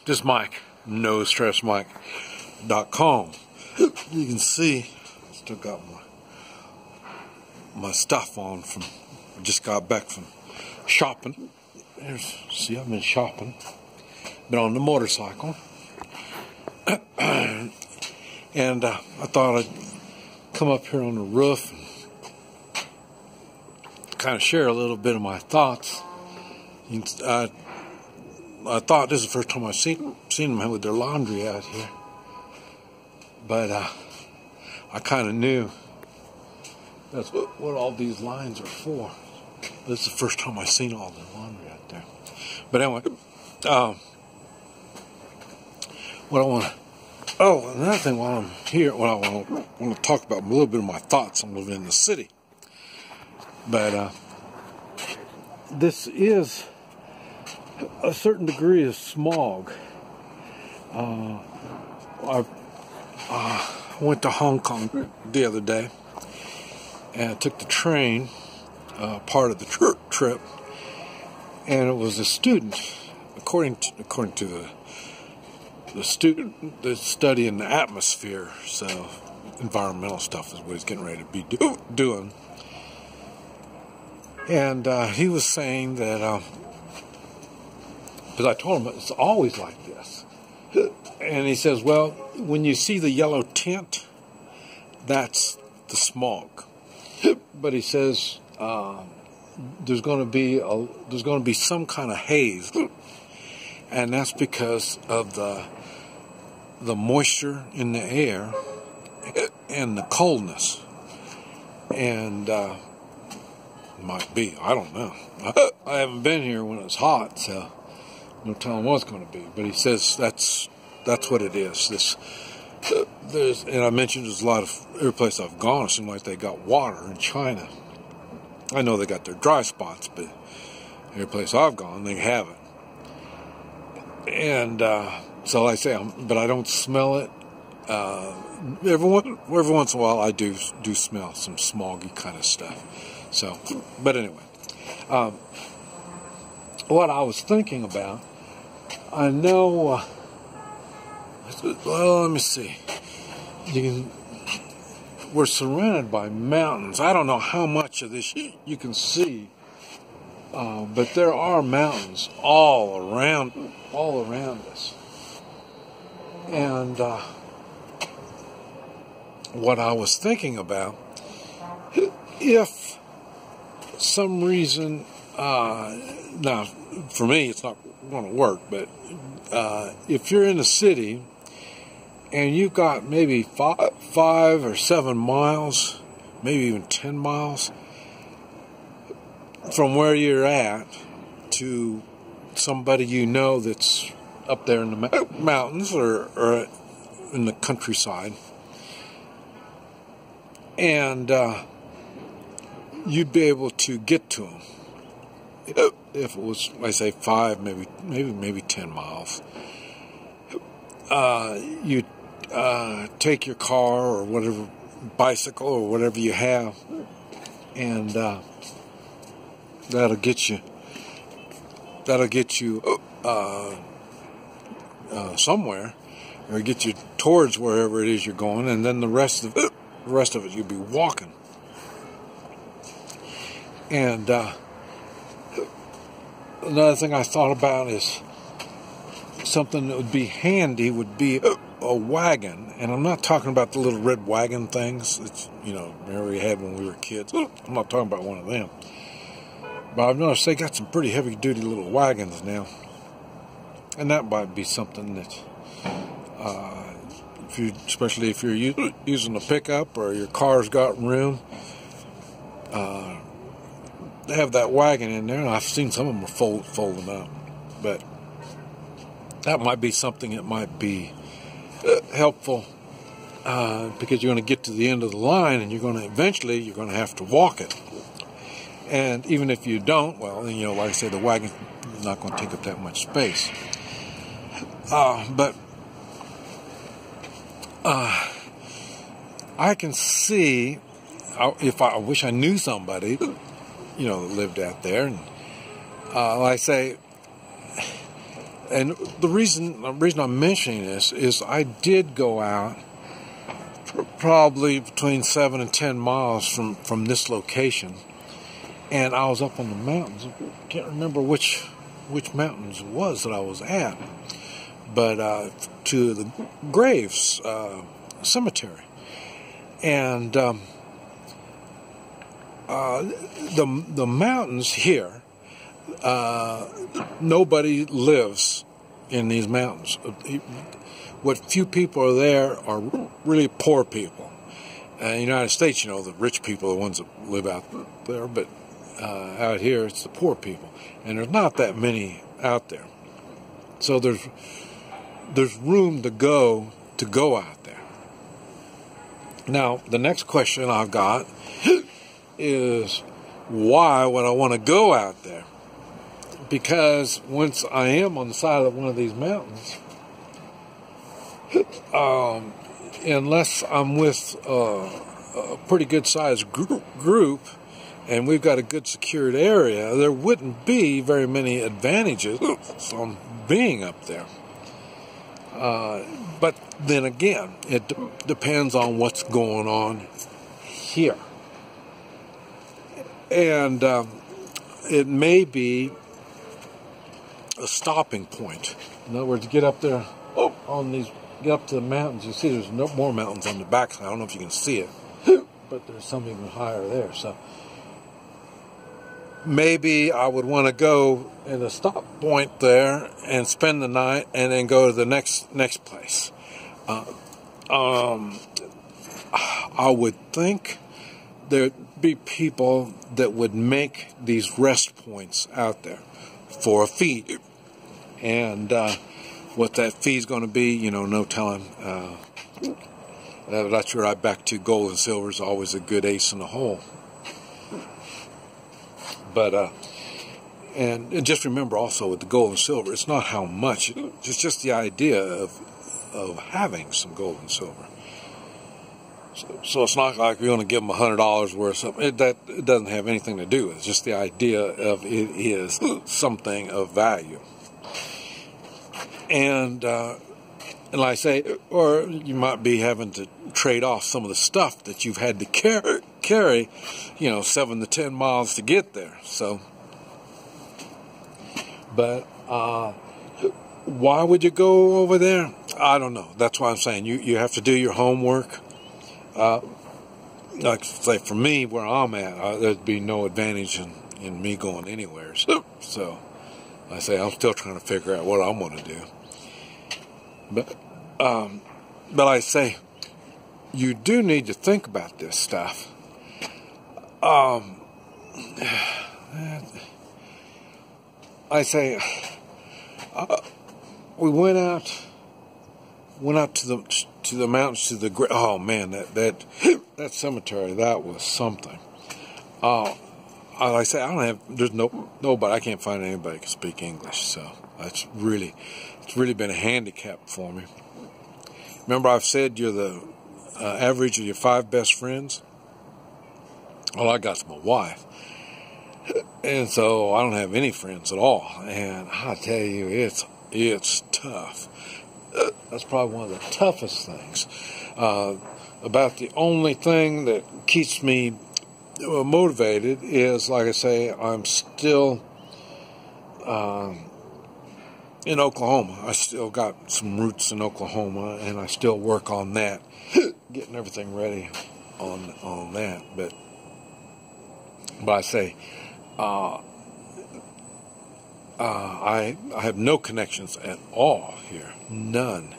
This is Mike, NoStressMike.com. You can see, I still got my stuff on from, I just got back from shopping. See, I've been shopping. Been on the motorcycle. And I thought I'd come up here on the roof and kind of share a little bit of my thoughts. I thought this is the first time I've seen them with their laundry out here. But I kind of knew that's what all these lines are for. This is the first time I've seen all the laundry out there. But anyway, what I want to... Oh, another thing while I'm here, what I want to talk about a little bit of my thoughts on living in the city. But this is a certain degree of smog. I went to Hong Kong the other day and I took the train, part of the trip, and it was a student, according to the student that's studying the atmosphere, so environmental stuff is what he's getting ready to be doing. And he was saying that, because I told him it's always like this. And he says, well, when you see the yellow tint, that's the smog. But he says there's going to be some kind of haze, and that's because of the moisture in the air and the coldness. And might be, I don't know. I haven't been here when it's hot, so no telling what it's going to be. But he says that's what it is. And I mentioned there's a lot of every place I've gone, it seems like they got water in China. I know they got their dry spots, but every place I've gone, they have it. And so like I say, but I don't smell it. Every once in a while, I do smell some smoggy kind of stuff. So, but anyway, what I was thinking about, I know. Well, let me see. We're surrounded by mountains. I don't know how much of this you can see, but there are mountains all around us. And what I was thinking about, if some reason, now for me it's not going to work, but if you're in a city and you've got maybe 5 or 7 miles, maybe even 10 miles from where you're at to somebody you know that's up there in the mountains or in the countryside, and you'd be able to get to them if it was, I say, 5, maybe 10 miles. You take your car or whatever, bicycle or whatever you have, and that'll get you somewhere, or get you towards wherever it is you're going, and then the rest of it you'll be walking. And another thing I thought about is something that would be handy would be a wagon. And I'm not talking about the little red wagon things that, remember we had when we were kids. I'm not talking about one of them. But I've noticed they got some pretty heavy-duty little wagons now. And that might be something that, especially if you're using a pickup or your car's got room, they have that wagon in there, and I've seen some of them are folding up. But that might be something that might be helpful, because you're going to get to the end of the line, and you're going to have to walk it. And even if you don't, well, like I say, the wagon's not going to take up that much space. But I can see, if I wish I knew somebody, that lived out there, and like I say, and the reason I'm mentioning this is I did go out probably between 7 and 10 miles from this location, and I was up on the mountains. I can't remember which mountains it was that I was at, but to the Graves Cemetery, and the mountains here, nobody lives in these mountains. What few people are there are really poor people. In the United States, the rich people are the ones that live out there, but out here it's the poor people, and there's not that many out there. So there's room to go out there. Now, the next question I've got is, why would I want to go out there? Because once I am on the side of one of these mountains, unless I'm with a pretty good sized group and we've got a good secured area, there wouldn't be very many advantages from being up there. But then again, it depends on what's going on here. And it may be a stopping point. In other words, get up there get up to the mountains. You see there's no more mountains on the backside. I don't know if you can see it, but there's some even higher there. So maybe I would want to go at a stop point there and spend the night and then go to the next place. I would think there'd be people that would make these rest points out there for a fee. And what that fee is going to be, no telling. That's right back to gold and silver is always a good ace in the hole. But and just remember also with the gold and silver, it's not how much; it's just the idea of having some gold and silver. So it's not like you're going to give them $100 worth of something. It doesn't have anything to do with it. It's just the idea of it is something of value. And like I say, or you might be having to trade off some of the stuff that you've had to carry 7 to 10 miles to get there. So, but why would you go over there? I don't know. That's why I'm saying you have to do your homework. Like say for me, where I'm at, there'd be no advantage in me going anywhere. So I say I'm still trying to figure out what I'm going to do. But I say you do need to think about this stuff. I say we went out to the mountains to the oh man, that cemetery, that was something. Like I say, there's nobody, I can't find anybody who can speak English, so it's really been a handicap for me. Remember I've said you're the average of your 5 best friends? All I got's my wife. And so I don't have any friends at all. And I tell you, it's tough. That's probably one of the toughest things. About the only thing that keeps me motivated is, like I say, I'm still in Oklahoma. I still got some roots in Oklahoma, and I still work on that, getting everything ready on that. But I say, I have no connections at all here, none,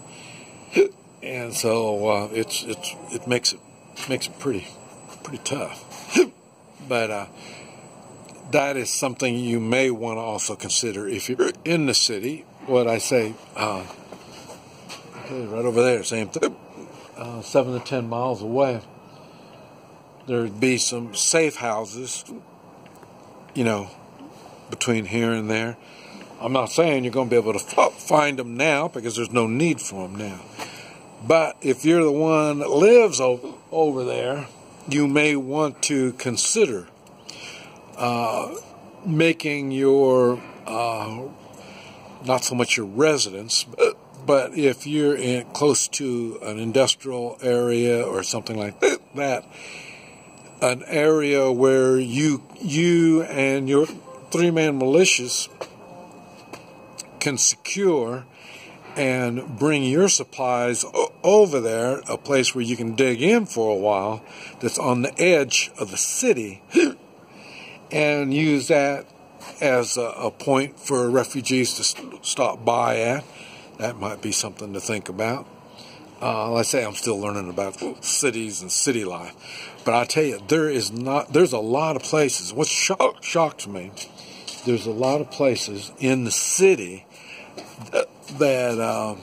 and so it makes it pretty tough. But that is something you may want to also consider if you're in the city. What I say, okay, right over there, same thing, 7 to 10 miles away, there'd be some safe houses, between here and there. I'm not saying you're going to be able to find them now because there's no need for them now. But if you're the one that lives over there, you may want to consider making your not so much your residence, but if you're close to an industrial area or something like that, an area where you and your three-man militias can secure and bring your supplies over there, a place where you can dig in for a while, that's on the edge of the city, and use that as a point for refugees to stop by at. That might be something to think about. Like I say, I'm still learning about cities and city life. But I tell you, there's a lot of places. What shocks me, there's a lot of places in the city that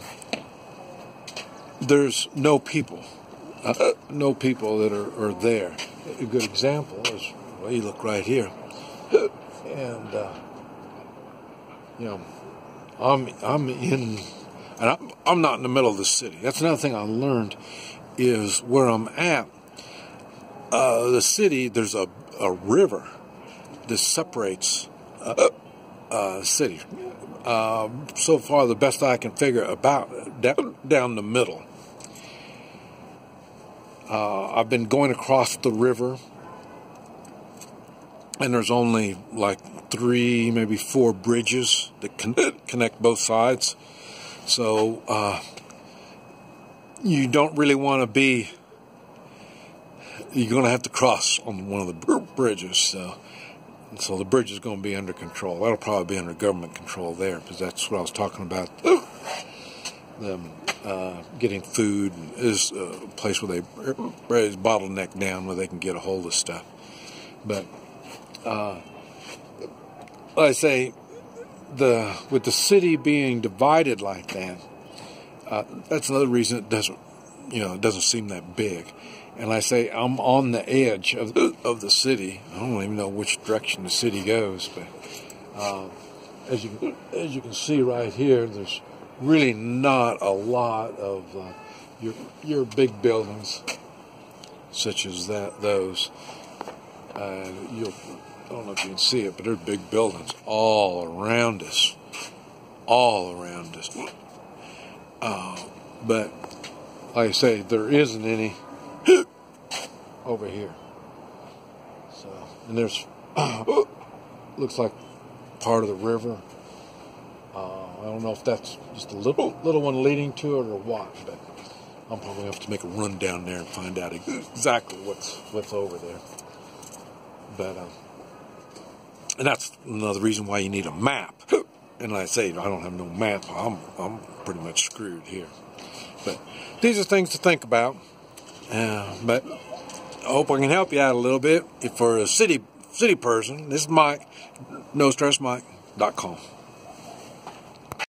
there's no people. No people that are there. A good example is, well, you look right here. And, I'm not in the middle of the city. That's another thing I learned, is where I'm at, the city, there's a river that separates city. So far, the best I can figure about down the middle. I've been going across the river, and there's only like 3, maybe 4 bridges that connect both sides. So you don't really want to be. You're going to have to cross on one of the bridges. So the bridge is going to be under control. That'll probably be under government control there, because that's what I was talking about. Them getting food is a place where they raise bottleneck down where they can get a hold of stuff. But like I say, with the city being divided like that, that's another reason it doesn't seem that big. And I say, I'm on the edge of the city. I don't even know which direction the city goes, but as you can see right here, there's really not a lot of your big buildings, such as those. I don't know if you can see it, but there's big buildings all around us. But like I say, there isn't any over here. So, and there's looks like part of the river. I don't know if that's just a little one leading to it or what, but I'm probably going to have to make a run down there and find out exactly what's over there. But and that's another reason why you need a map. And like I say, I don't have no map. I'm pretty much screwed here. But these are things to think about. But I hope I can help you out a little bit. If for a city person, this is Mike, NoStressMike.com.